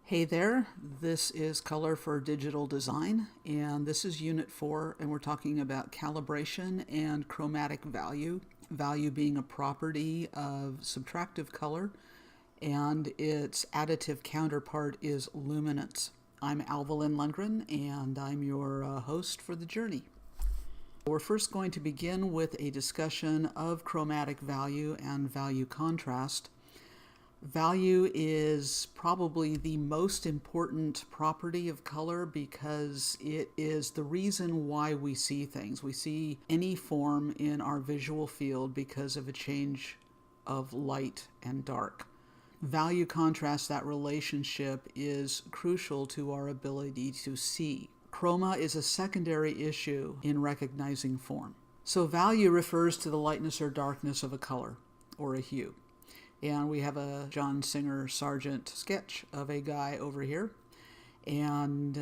Hey there, this is Color for Digital Design, and this is Unit 4, and we're talking about calibration and chromatic value. Value being a property of subtractive color, and its additive counterpart is luminance. I'm Alvalin Lundgren, and I'm your host for the journey. We're first going to begin with a discussion of chromatic value and value contrast. Value is probably the most important property of color because it is the reason why we see things. We see any form in our visual field because of a change of light and dark. Value contrast, that relationship, is crucial to our ability to see. Chroma is a secondary issue in recognizing form. So value refers to the lightness or darkness of a color or a hue. And we have a John Singer Sargent sketch of a guy over here. And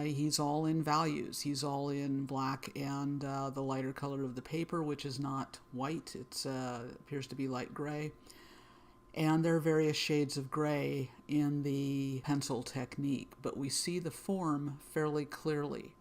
he's all in values. He's all in black and the lighter color of the paper, which is not white. It appears to be light gray. And there are various shades of gray in the pencil technique. But we see the form fairly clearly.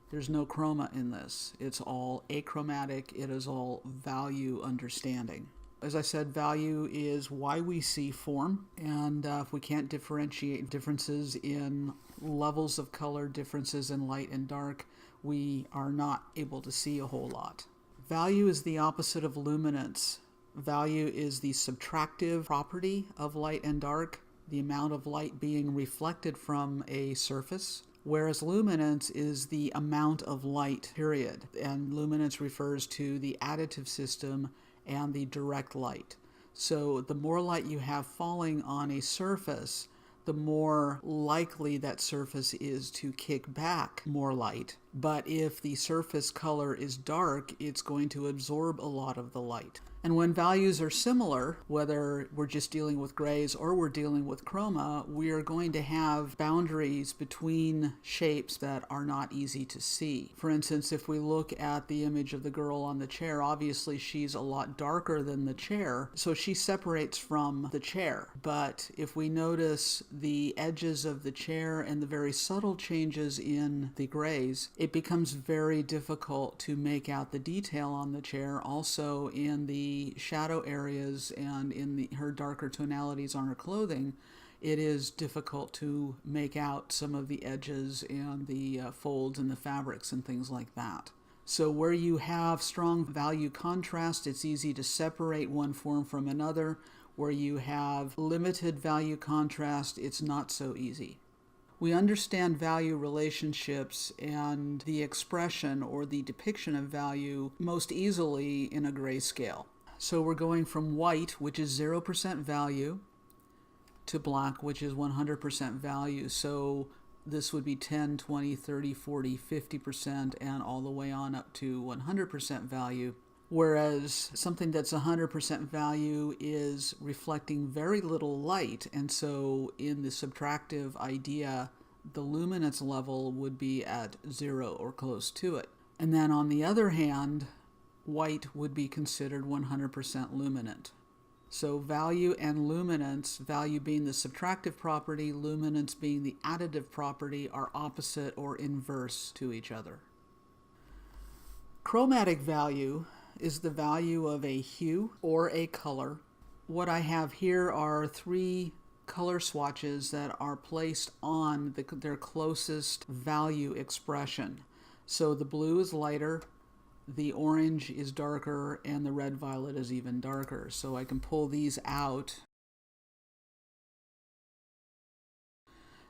There's no chroma in this. It's all achromatic. It is all value understanding. As I said, value is why we see form, and if we can't differentiate differences in levels of color, differences in light and dark, we are not able to see a whole lot. Value is the opposite of luminance. Value is the subtractive property of light and dark, the amount of light being reflected from a surface, whereas luminance is the amount of light, period. And luminance refers to the additive system and the direct light. So the more light you have falling on a surface, the more likely that surface is to kick back more light. But if the surface color is dark, it's going to absorb a lot of the light. And when values are similar, whether we're just dealing with grays or we're dealing with chroma, we are going to have boundaries between shapes that are not easy to see. For instance, if we look at the image of the girl on the chair, obviously she's a lot darker than the chair, so she separates from the chair. But if we notice the edges of the chair and the very subtle changes in the grays, it becomes very difficult to make out the detail on the chair, also in the shadow areas and in her darker tonalities on her clothing. It is difficult to make out some of the edges and the folds in the fabrics and things like that. So where you have strong value contrast, it's easy to separate one form from another. Where you have limited value contrast, it's not so easy. We understand value relationships and the expression or the depiction of value most easily in a grayscale. So we're going from white, which is 0% value, to black, which is 100% value. So this would be 10, 20, 30, 40, 50%, and all the way on up to 100% value. Whereas something that's 100% value is reflecting very little light, and so in the subtractive idea, the luminance level would be at 0 or close to it. And then on the other hand, white would be considered 100% luminant. So value and luminance, value being the subtractive property, luminance being the additive property, are opposite or inverse to each other. Chromatic value is the value of a hue or a color. What I have here are 3 color swatches that are placed on their closest value expression. So the blue is lighter, the orange is darker, and the red violet is even darker. So I can pull these out.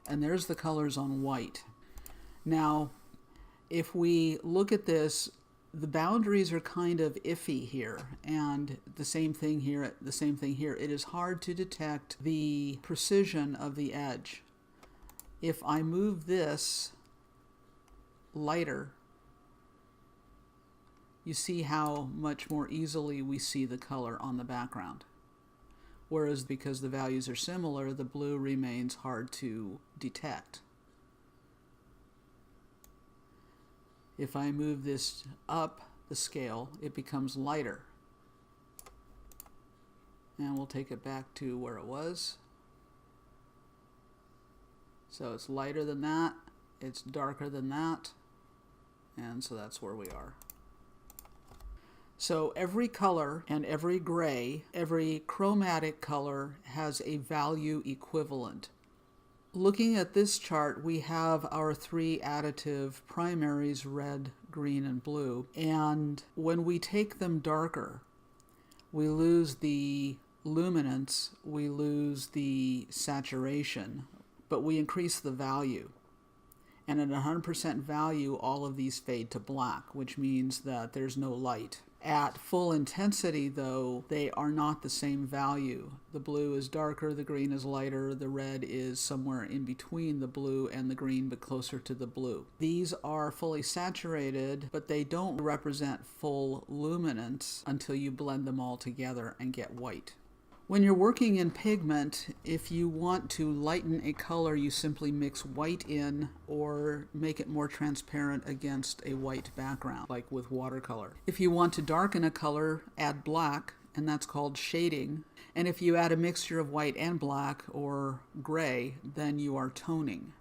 And there's the colors on white. Now, if we look at this, the boundaries are kind of iffy here, and the same thing here. It is hard to detect the precision of the edge. If I move this lighter, you see how much more easily we see the color on the background. Whereas because the values are similar, the blue remains hard to detect. If I move this up the scale, it becomes lighter. And we'll take it back to where it was. So it's lighter than that, it's darker than that, and so that's where we are. So every color and every gray, every chromatic color has a value equivalent. Looking at this chart, we have our three additive primaries, red, green, and blue. And when we take them darker, we lose the luminance, we lose the saturation, but we increase the value. And at 100% value, all of these fade to black, which means that there's no light. At full intensity, though, they are not the same value. The blue is darker, the green is lighter, the red is somewhere in between the blue and the green, but closer to the blue. These are fully saturated, but they don't represent full luminance until you blend them all together and get white. When you're working in pigment, if you want to lighten a color, you simply mix white in or make it more transparent against a white background, like with watercolor. If you want to darken a color, add black, and that's called shading. And if you add a mixture of white and black or gray, then you are toning.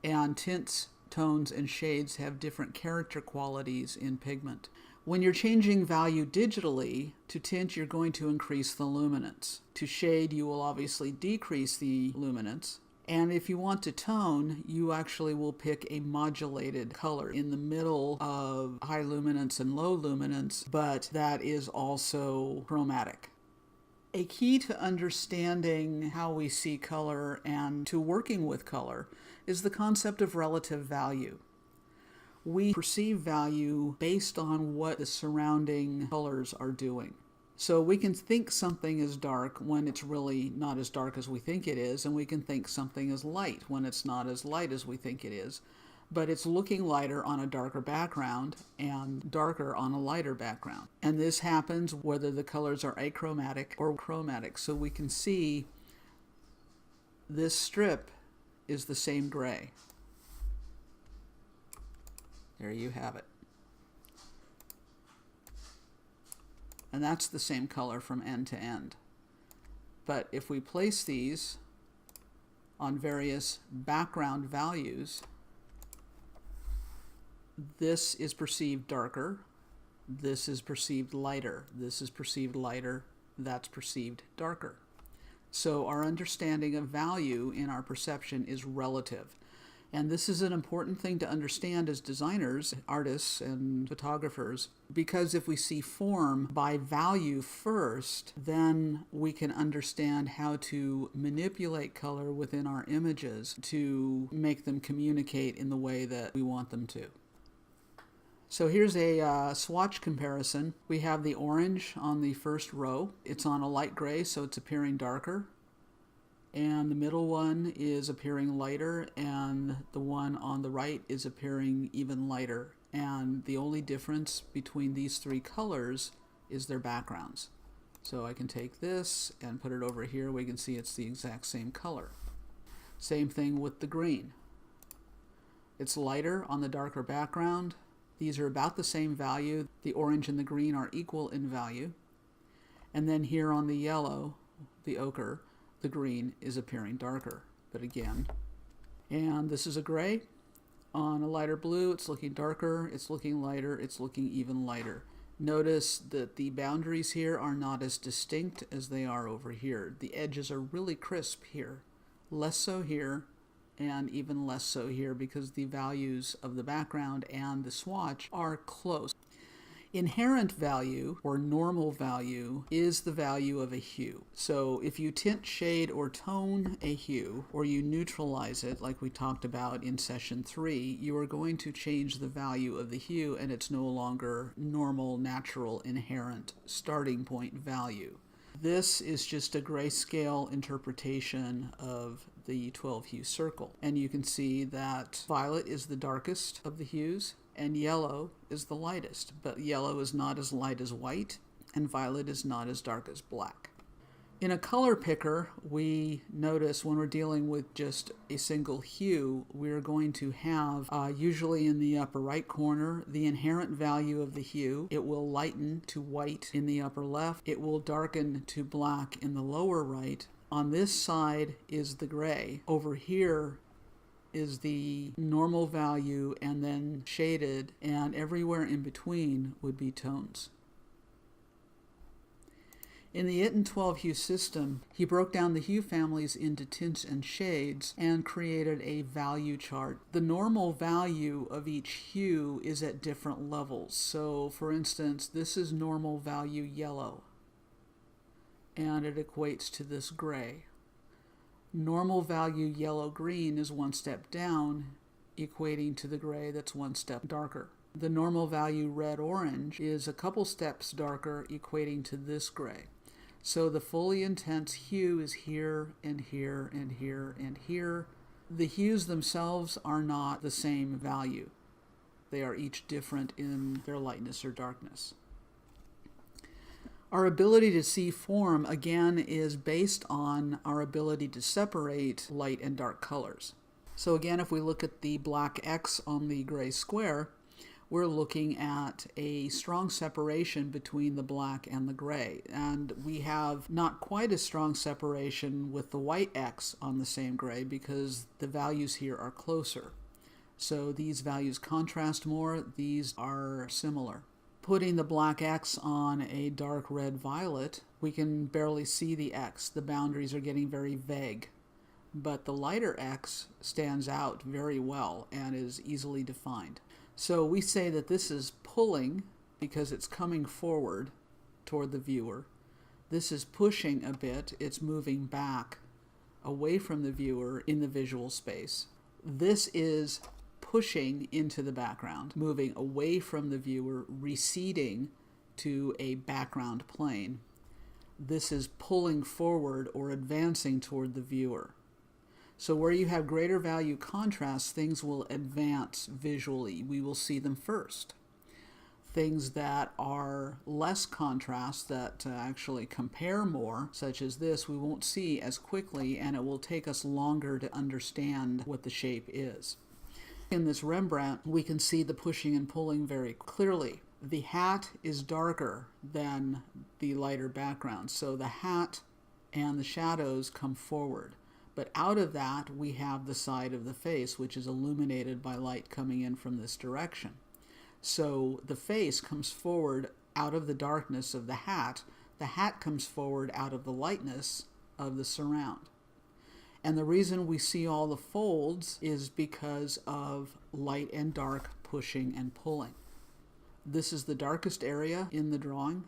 And tints, tones, and shades have different character qualities in pigment. When you're changing value digitally, to tint you're going to increase the luminance. To shade you will obviously decrease the luminance. And if you want to tone, you actually will pick a modulated color in the middle of high luminance and low luminance, but that is also chromatic. A key to understanding how we see color and to working with color is the concept of relative value. We perceive value based on what the surrounding colors are doing. So we can think something is dark when it's really not as dark as we think it is, and we can think something is light when it's not as light as we think it is, but it's looking lighter on a darker background and darker on a lighter background. And this happens whether the colors are achromatic or chromatic. So we can see this strip is the same gray. There you have it. And that's the same color from end to end. But if we place these on various background values, this is perceived darker, this is perceived lighter, this is perceived lighter, that's perceived darker. So our understanding of value in our perception is relative. And this is an important thing to understand as designers, artists, and photographers, because if we see form by value first, then we can understand how to manipulate color within our images to make them communicate in the way that we want them to. So here's a swatch comparison. We have the orange on the first row. It's on a light gray, so it's appearing darker. And the middle one is appearing lighter, and the one on the right is appearing even lighter. And the only difference between these three colors is their backgrounds. So I can take this and put it over here. We can see it's the exact same color. Same thing with the green. It's lighter on the darker background. These are about the same value. The orange and the green are equal in value. And then here on the yellow, the ochre, the green is appearing darker, but again. And this is a gray. On a lighter blue, it's looking darker, it's looking lighter, it's looking even lighter. Notice that the boundaries here are not as distinct as they are over here. The edges are really crisp here, less so here, and even less so here because the values of the background and the swatch are close. Inherent value, or normal value, is the value of a hue. So if you tint, shade, or tone a hue, or you neutralize it, like we talked about in session 3, you are going to change the value of the hue, and it's no longer normal, natural, inherent starting point value. This is just a grayscale interpretation of the 12-hue circle. And you can see that violet is the darkest of the hues, and yellow is the lightest, but yellow is not as light as white, and violet is not as dark as black. In a color picker, we notice when we're dealing with just a single hue, we're going to have, usually in the upper right corner, the inherent value of the hue. It will lighten to white in the upper left. It will darken to black in the lower right. On this side is the gray. Over here is the normal value and then shaded, and everywhere in between would be tones. In the Itten 12-hue system, he broke down the hue families into tints and shades and created a value chart. The normal value of each hue is at different levels. So, for instance, this is normal value yellow, and it equates to this gray. Normal value yellow-green is one step down, equating to the gray that's one step darker. The normal value red-orange is a couple steps darker, equating to this gray. So the fully intense hue is here and here and here and here. The hues themselves are not the same value. They are each different in their lightness or darkness. Our ability to see form, again, is based on our ability to separate light and dark colors. So again, if we look at the black X on the gray square, we're looking at a strong separation between the black and the gray. And we have not quite as strong separation with the white X on the same gray because the values here are closer. So these values contrast more, these are similar. Putting the black X on a dark red violet, we can barely see the X. The boundaries are getting very vague. But the lighter X stands out very well and is easily defined. So we say that this is pulling because it's coming forward toward the viewer. This is pushing a bit, it's moving back away from the viewer in the visual space. This is pushing into the background, moving away from the viewer, receding to a background plane. This is pulling forward or advancing toward the viewer. So where you have greater value contrast, things will advance visually. We will see them first. Things that are less contrast, that actually compare more, such as this, we won't see as quickly, and it will take us longer to understand what the shape is. In this Rembrandt, we can see the pushing and pulling very clearly. The hat is darker than the lighter background, so the hat and the shadows come forward. But out of that, we have the side of the face, which is illuminated by light coming in from this direction. So the face comes forward out of the darkness of the hat comes forward out of the lightness of the surround. And the reason we see all the folds is because of light and dark pushing and pulling. This is the darkest area in the drawing.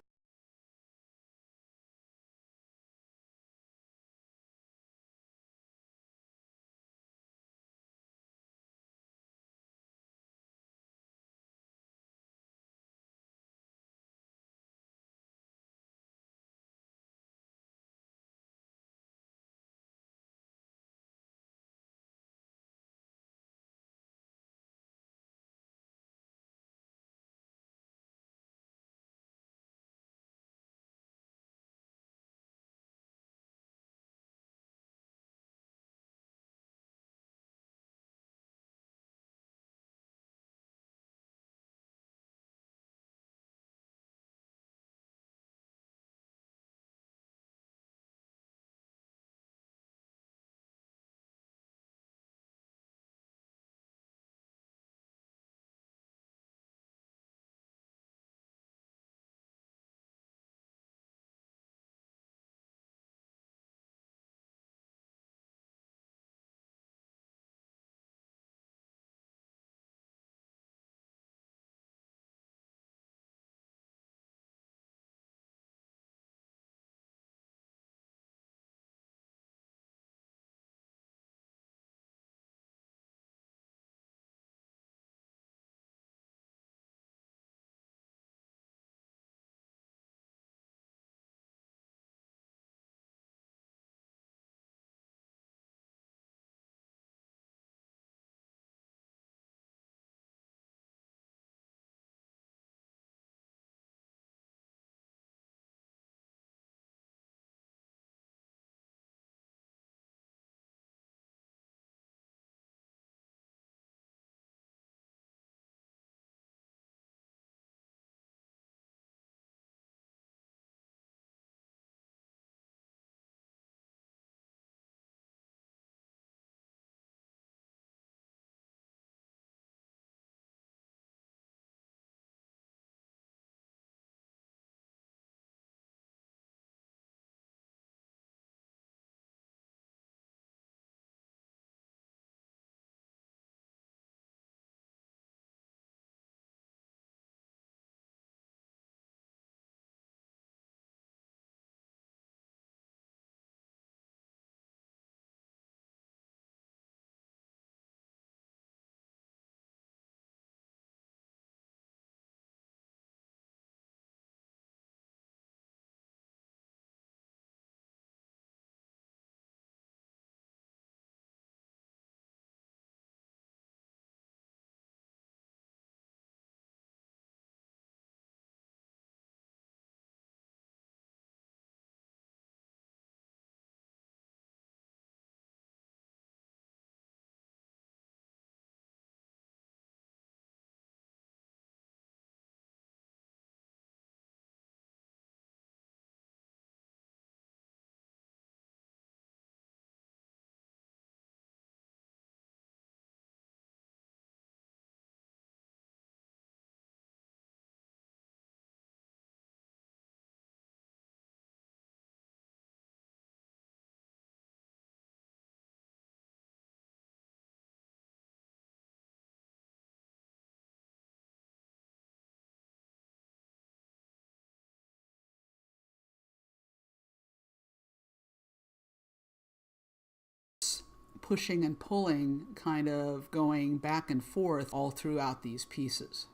pushing and pulling kind of going back and forth all throughout these pieces.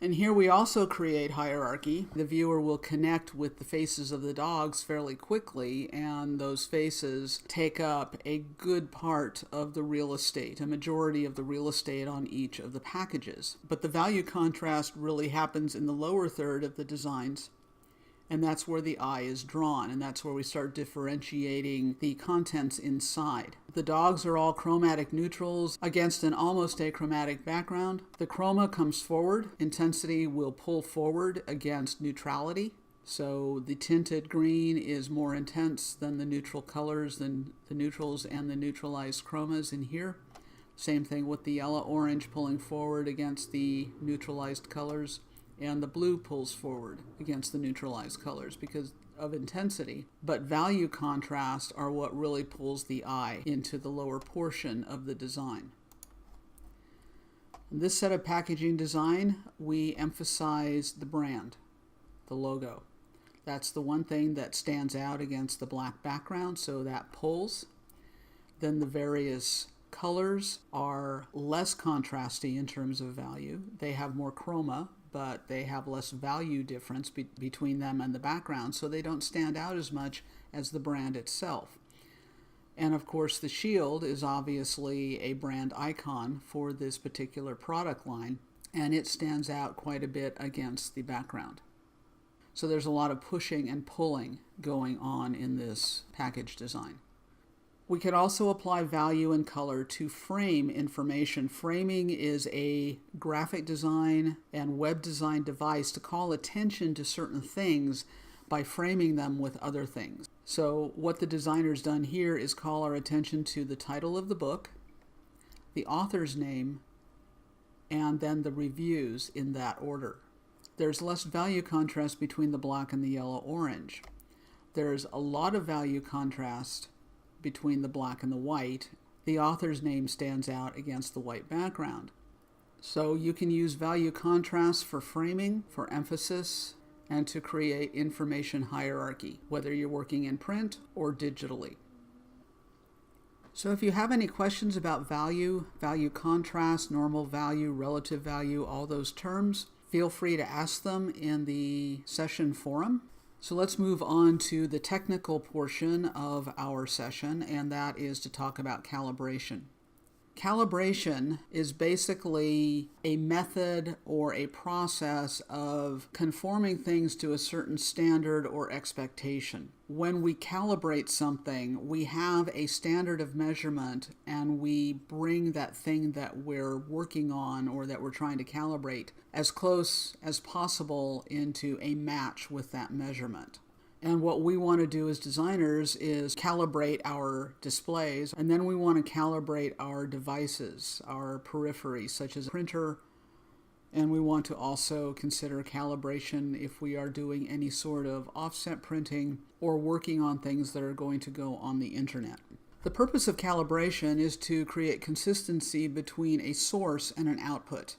And here we also create hierarchy. The viewer will connect with the faces of the dogs fairly quickly, and those faces take up a good part of the real estate, a majority of the real estate on each of the packages. But the value contrast really happens in the lower third of the designs, and that's where the eye is drawn, and that's where we start differentiating the contents inside. The dogs are all chromatic neutrals against an almost achromatic background. The chroma comes forward. Intensity will pull forward against neutrality. So the tinted green is more intense than the neutral colors, than the neutrals and the neutralized chromas in here. Same thing with the yellow-orange pulling forward against the neutralized colors. And the blue pulls forward against the neutralized colors because of intensity. But value contrast are what really pulls the eye into the lower portion of the design. In this set of packaging design, we emphasize the brand, the logo. That's the one thing that stands out against the black background, so that pulls. Then the various colors are less contrasty in terms of value. They have more chroma, but they have less value difference between them and the background, so they don't stand out as much as the brand itself. And of course, the shield is obviously a brand icon for this particular product line, and it stands out quite a bit against the background. So there's a lot of pushing and pulling going on in this package design. We could also apply value and color to frame information. Framing is a graphic design and web design device to call attention to certain things by framing them with other things. So what the designer's done here is call our attention to the title of the book, the author's name, and then the reviews in that order. There's less value contrast between the black and the yellow-orange. There's a lot of value contrast between the black and the white. The author's name stands out against the white background. So you can use value contrast for framing, for emphasis, and to create information hierarchy, whether you're working in print or digitally. So if you have any questions about value, value contrast, normal value, relative value, all those terms, feel free to ask them in the session forum. So let's move on to the technical portion of our session, and that is to talk about calibration. Calibration is basically a method or a process of conforming things to a certain standard or expectation. When we calibrate something, we have a standard of measurement and we bring that thing that we're working on or that we're trying to calibrate as close as possible into a match with that measurement. And what we want to do as designers is calibrate our displays, and then we want to calibrate our devices, our peripheries, such as a printer, and we want to also consider calibration if we are doing any sort of offset printing or working on things that are going to go on the internet. The purpose of calibration is to create consistency between a source and an output.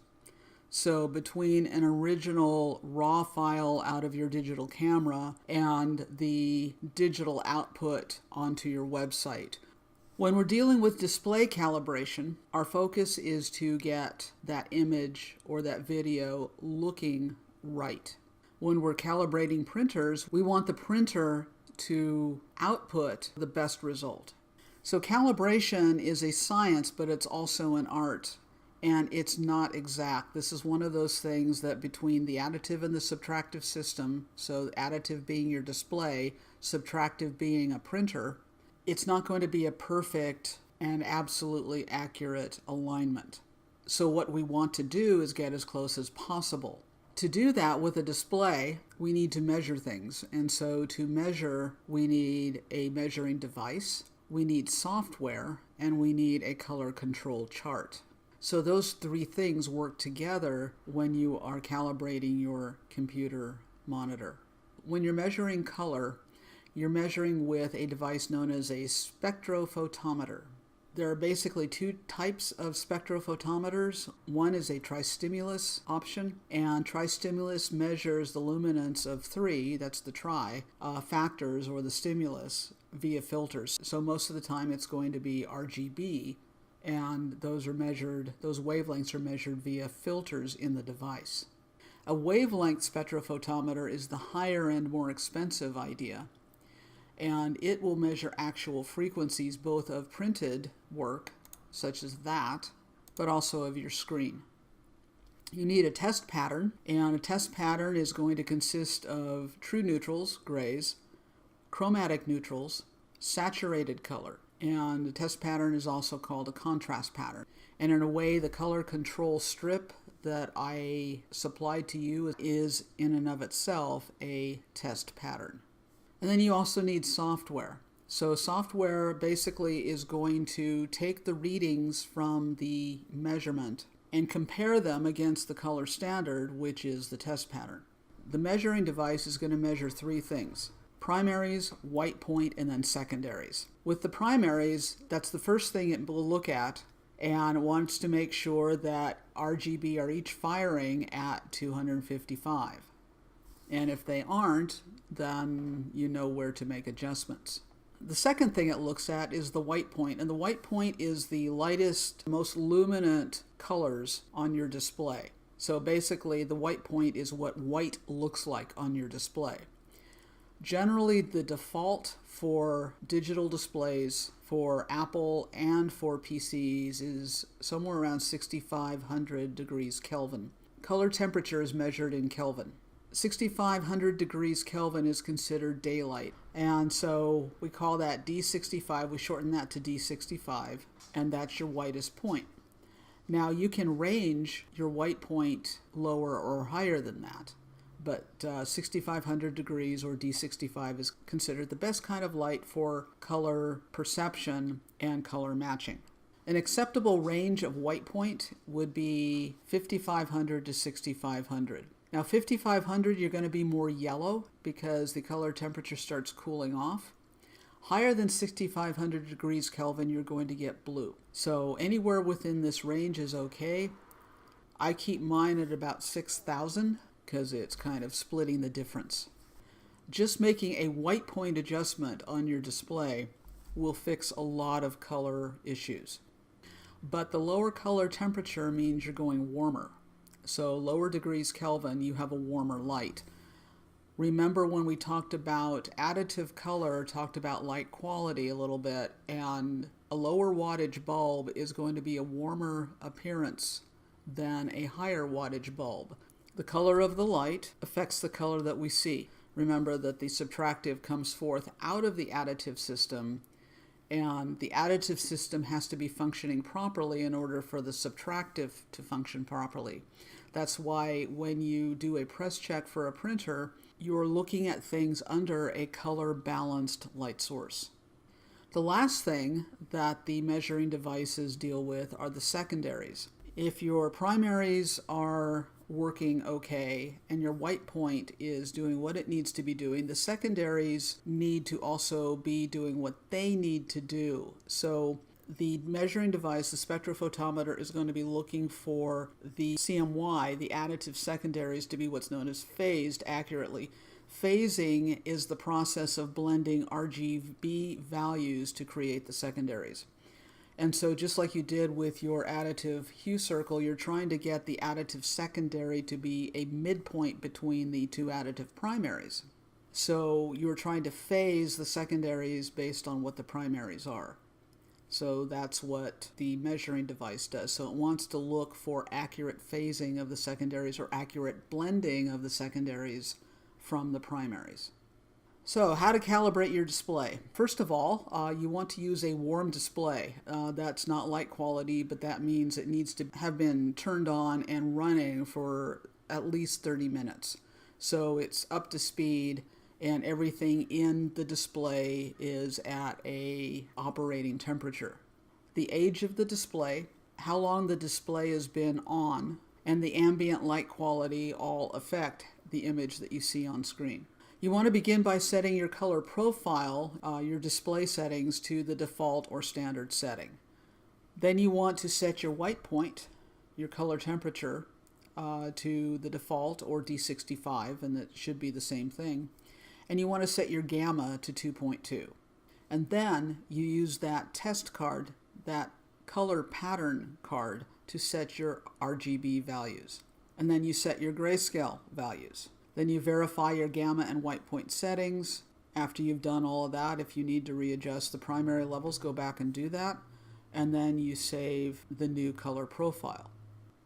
So between an original raw file out of your digital camera and the digital output onto your website. When we're dealing with display calibration, our focus is to get that image or that video looking right. When we're calibrating printers, we want the printer to output the best result. So calibration is a science, but it's also an art. And it's not exact. This is one of those things that between the additive and the subtractive system, so additive being your display, subtractive being a printer, it's not going to be a perfect and absolutely accurate alignment. So what we want to do is get as close as possible. To do that with a display, we need to measure things. And so to measure, we need a measuring device, we need software, and we need a color control chart. So those three things work together when you are calibrating your computer monitor. When you're measuring color, you're measuring with a device known as a spectrophotometer. There are basically two types of spectrophotometers. One is a tristimulus option, and tristimulus measures the luminance of three, that's the factors or the stimulus via filters. So most of the time it's going to be RGB, and those wavelengths are measured via filters in the device. A wavelength spectrophotometer is the higher end, more expensive idea, and it will measure actual frequencies both of printed work, such as that, but also of your screen. You need a test pattern, and a test pattern is going to consist of true neutrals, grays, chromatic neutrals, saturated color, and the test pattern is also called a contrast pattern. And in a way, the color control strip that I supplied to you is in and of itself a test pattern. And then you also need software. So software basically is going to take the readings from the measurement and compare them against the color standard, which is the test pattern. The measuring device is going to measure three things: primaries, white point, and then secondaries. With the primaries, that's the first thing it will look at, and it wants to make sure that RGB are each firing at 255. And if they aren't, then you know where to make adjustments. The second thing it looks at is the white point, and the white point is the lightest, most luminant colors on your display. So basically, the white point is what white looks like on your display. Generally, the default for digital displays for Apple and for PCs is somewhere around 6,500 degrees Kelvin. Color temperature is measured in Kelvin. 6,500 degrees Kelvin is considered daylight, and so we call that D65. We shorten that to D65, and that's your whitest point. Now you can range your white point lower or higher than that, but 6,500 degrees or D65 is considered the best kind of light for color perception and color matching. An acceptable range of white point would be 5,500 to 6,500. Now 5,500, you're going to be more yellow because the color temperature starts cooling off. Higher than 6,500 degrees Kelvin, you're going to get blue. So anywhere within this range is okay. I keep mine at about 6,000 because it's kind of splitting the difference. Just making a white point adjustment on your display will fix a lot of color issues. But the lower color temperature means you're going warmer. So lower degrees Kelvin, you have a warmer light. Remember when we talked about additive color, talked about light quality a little bit, and a lower wattage bulb is going to be a warmer appearance than a higher wattage bulb. The color of the light affects the color that we see. Remember that the subtractive comes forth out of the additive system, and the additive system has to be functioning properly in order for the subtractive to function properly. That's why when you do a press check for a printer, you're looking at things under a color balanced light source. The last thing that the measuring devices deal with are the secondaries. If your primaries are working okay and your white point is doing what it needs to be doing, the secondaries need to also be doing what they need to do. So the measuring device, the spectrophotometer, is going to be looking for the CMY, the additive secondaries, to be what's known as phased accurately. Phasing is the process of blending RGB values to create the secondaries. And so just like you did with your additive hue circle, you're trying to get the additive secondary to be a midpoint between the two additive primaries. So you're trying to phase the secondaries based on what the primaries are. So that's what the measuring device does. So it wants to look for accurate phasing of the secondaries or accurate blending of the secondaries from the primaries. So how to calibrate your display. First of all, you want to use a warm display. That's not light quality, but that means it needs to have been turned on and running for at least 30 minutes. So it's up to speed and everything in the display is at a operating temperature. The age of the display, how long the display has been on, and the ambient light quality all affect the image that you see on screen. You want to begin by setting your color profile, your display settings, to the default or standard setting. Then you want to set your white point, your color temperature, to the default or D65, and that should be the same thing. And you want to set your gamma to 2.2. And then you use that test card, that color pattern card, to set your RGB values. And then you set your grayscale values. Then you verify your gamma and white point settings. After you've done all of that, if you need to readjust the primary levels, go back and do that. And then you save the new color profile.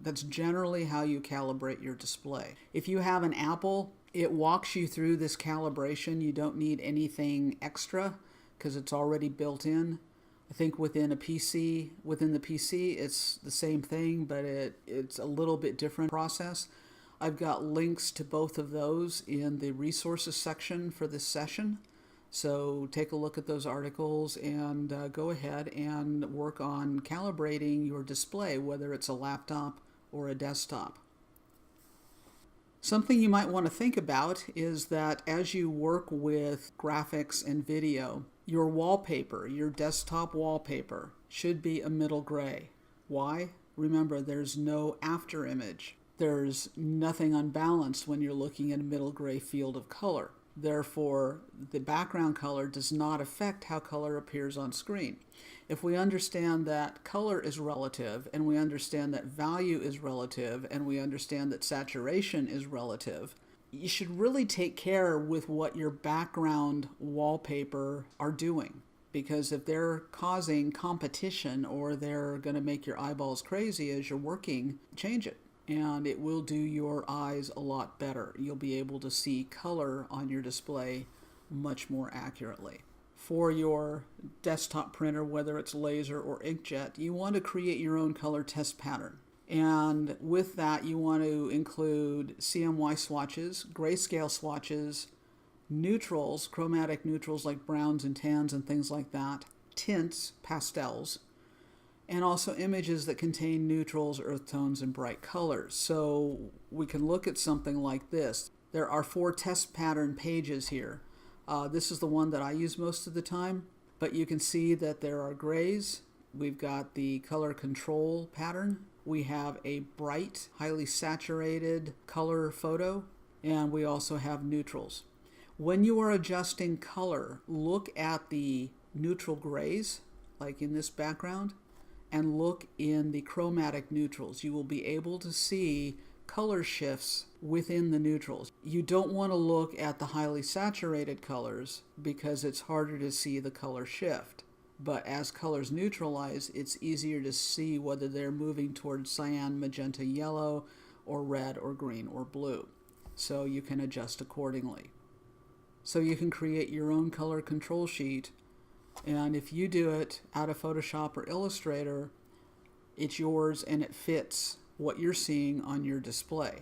That's generally how you calibrate your display. If you have an Apple, it walks you through this calibration. You don't need anything extra because it's already built in. I think within the PC, it's the same thing, but it's a little bit different process. I've got links to both of those in the resources section for this session. So take a look at those articles and go ahead and work on calibrating your display, whether it's a laptop or a desktop. Something you might want to think about is that as you work with graphics and video, your wallpaper, your desktop wallpaper, should be a middle gray. Why? Remember, there's no after image. There's nothing unbalanced when you're looking at a middle gray field of color. Therefore, the background color does not affect how color appears on screen. If we understand that color is relative, and we understand that value is relative, and we understand that saturation is relative, you should really take care with what your background wallpaper are doing. Because if they're causing competition or they're going to make your eyeballs crazy as you're working, change it. And it will do your eyes a lot better. You'll be able to see color on your display much more accurately. For your desktop printer, whether it's laser or inkjet, you want to create your own color test pattern. And with that, you want to include CMY swatches, grayscale swatches, neutrals, chromatic neutrals like browns and tans and things like that, tints, pastels, and also images that contain neutrals, earth tones, and bright colors. So we can look at something like this. There are 4 test pattern pages here. This is the one that I use most of the time, but you can see that there are grays. We've got the color control pattern. We have a bright, highly saturated color photo, and we also have neutrals. When you are adjusting color, look at the neutral grays, like in this background, and look in the chromatic neutrals. You will be able to see color shifts within the neutrals. You don't want to look at the highly saturated colors because it's harder to see the color shift. But as colors neutralize, it's easier to see whether they're moving towards cyan, magenta, yellow, or red, or green, or blue. So you can adjust accordingly. So you can create your own color control sheet. And if you do it out of Photoshop or Illustrator, it's yours and it fits what you're seeing on your display.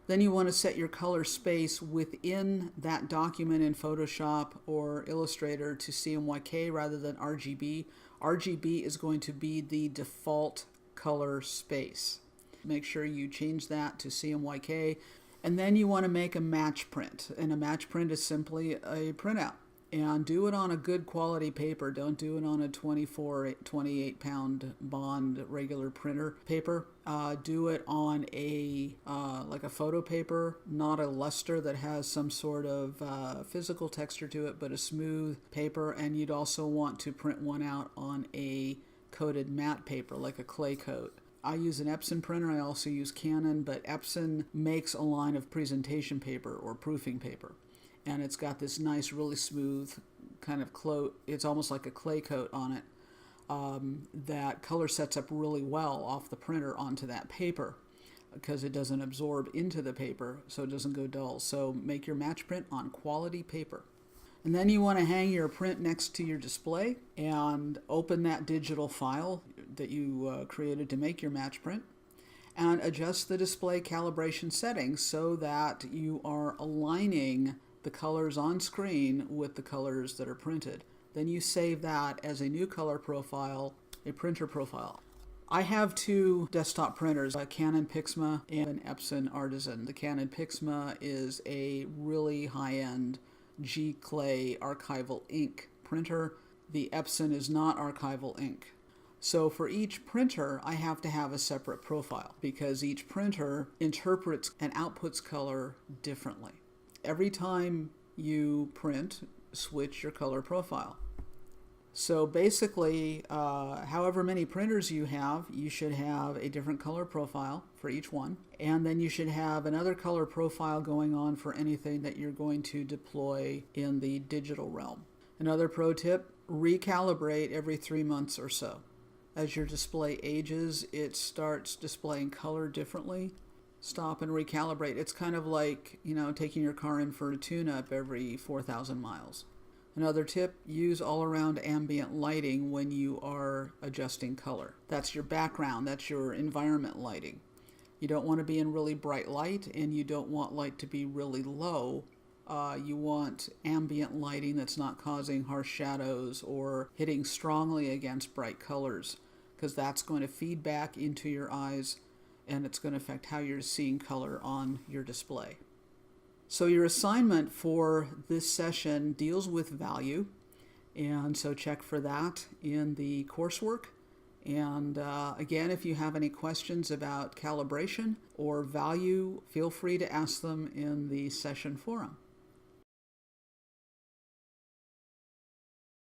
Then you want to set your color space within that document in Photoshop or Illustrator to CMYK rather than RGB. RGB is going to be the default color space. Make sure you change that to CMYK. And then you want to make a match print. And a match print is simply a printout. And do it on a good quality paper. Don't do it on a 28 pound bond regular printer paper. Do it on a like a photo paper, not a luster that has some sort of physical texture to it, but a smooth paper. And you'd also want to print one out on a coated matte paper, like a clay coat. I use an Epson printer. I also use Canon, but Epson makes a line of presentation paper or proofing paper. And it's got this nice, really smooth kind of it's almost like a clay coat on it that color sets up really well off the printer onto that paper because it doesn't absorb into the paper, so it doesn't go dull. So make your match print on quality paper. And then you want to hang your print next to your display and open that digital file that you created to make your match print and adjust the display calibration settings so that you are aligning the colors on screen with the colors that are printed. Then you save that as a new color profile, a printer profile. I have 2 desktop printers, a Canon Pixma and an Epson Artisan. The Canon Pixma is a really high-end G-Clay archival ink printer. The Epson is not archival ink. So for each printer, I have to have a separate profile because each printer interprets and outputs color differently. Every time you print, switch your color profile. So basically, however many printers you have, you should have a different color profile for each one. And then you should have another color profile going on for anything that you're going to deploy in the digital realm. Another pro tip, recalibrate every 3 months or so. As your display ages, it starts displaying color differently. Stop and recalibrate. It's kind of like, taking your car in for a tune-up every 4,000 miles. Another tip, use all-around ambient lighting when you are adjusting color. That's your background, that's your environment lighting. You don't want to be in really bright light, and you don't want light to be really low. You want ambient lighting that's not causing harsh shadows or hitting strongly against bright colors, because that's going to feed back into your eyes, and it's going to affect how you're seeing color on your display. So your assignment for this session deals with value, and so check for that in the coursework. And again, if you have any questions about calibration or value, feel free to ask them in the session forum.